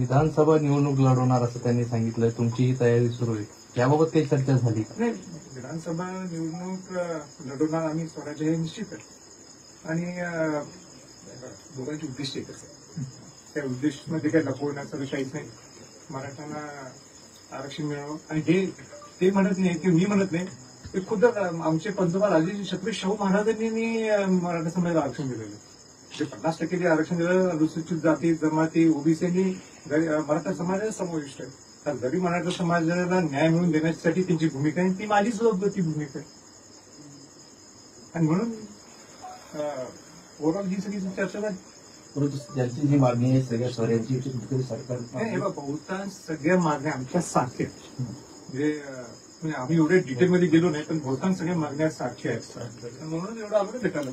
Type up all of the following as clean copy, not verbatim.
विधानसभा निवडणूक लढवणार असं त्यांनी सांगितलं. तुमची ही तयारी सुरू आहे, याबाबत काही चर्चा झाली का? नाही, विधानसभा निवडणूक लढवणार आम्ही स्वराज्य हे निश्चित आहे. आणि दोघांची उद्दिष्ट एकच आहे. त्या उद्दिष्टमध्ये काही लपवण्याचं काहीच नाही. मराठ्यांना आरक्षण मिळावं. आणि ते म्हणत नाही की मी म्हणत नाही, ते खुद्द आमचे पंतप्रधान राजे छत्रपती शाहू महाराजांनी मराठा समाजाला आरक्षण दिलेलं. जे 50% जे आरक्षण दिलं अनुसूचित जाती जमाती ओबीसीनी मराठा समाजाला समाविष्ट आहे. तर जरी मराठा समाजाला न्याय मिळवून देण्यासाठी त्यांची भूमिका आहे, ती माझी ती भूमिका आहे. आणि म्हणून ओव्हरऑल ही सगळी चर्चा झाली. परंतु ज्यांची जी मागणी आहे सगळ्या शहरांची सरकार नाही, बहुतांश सगळ्या मागण्या आमच्या सारख्या म्हणजे आम्ही एवढे डिटेलमध्ये गेलो नाही, पण बहुतांश सगळ्या मागण्या सारख्या आहेत. म्हणून एवढं आम्हाला भेटायला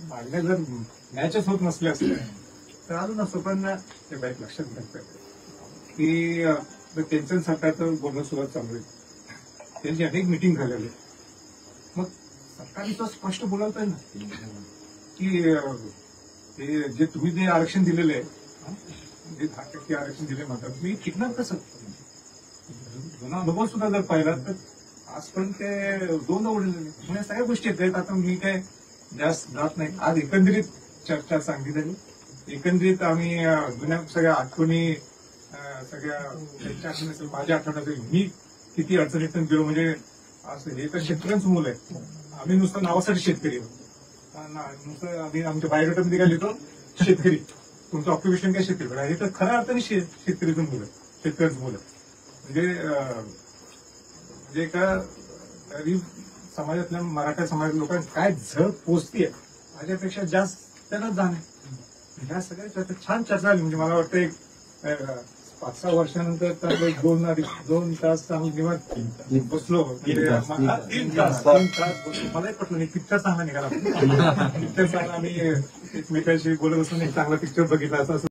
मागण्या जर मॅचच होत नसल्या असल्या तर अजून असं. पण ते बाईक लक्षात घ्यायचं की त्यांचं सरकारचं बोलणं सुरुवात चालू आहे. त्यांची अनेक मिटिंग झालेली. मग सरकारने तर स्पष्ट बोलायला पाहिजे ना की जे तुम्ही जे आरक्षण दिलेलं आहे, जे 10% आरक्षण दिले म्हणतात, मी टिकणार कसं? जुना अनुभव सुद्धा जर पाहिला तर आजपर्यंत ते 2 उडलेले म्हणजे सगळ्या गोष्टी आहेत. आता मी काय जास्त जात नाही. आज एकंदरीत चर्चा चांगली झाली. एकंदरीत आम्ही जुन्या सगळ्या आठवणी सगळ्या त्यांच्या आठवणी असेल, माझ्या आठवण असेल, मी किती अडचणीतून गेलो. म्हणजे असं हे तर शेतकऱ्यांचं मुलं आहे. आम्ही नुसतं नावासाठी शेतकरी नुसतं आम्ही आमच्या बायोडेटामध्ये काय लिहितो शेतकरी. तुमचं ऑक्युपेशन काय शेतकरी हे तर खऱ्या अर्थाने शेतकरीचं मुलं शेतकऱ्यांचं मुलं म्हणजे का तरी समाजातल्या मराठा समाजातल्या लोकांना काय झळ पोचतीये माझ्यापेक्षा जास्त त्यांना जाणे. ह्या सगळ्या छान चर्चा झाली. म्हणजे मला वाटतं एक 5-6 वर्षानंतर 2 तास आम्ही निवांत बसलो. 3 तास मलाही पटलं नाही. पिक्चर चांगला निघाला. पिक्चर चांगला आम्ही एकमेकांशी बोलत असून एक चांगला पिक्चर बघितला असं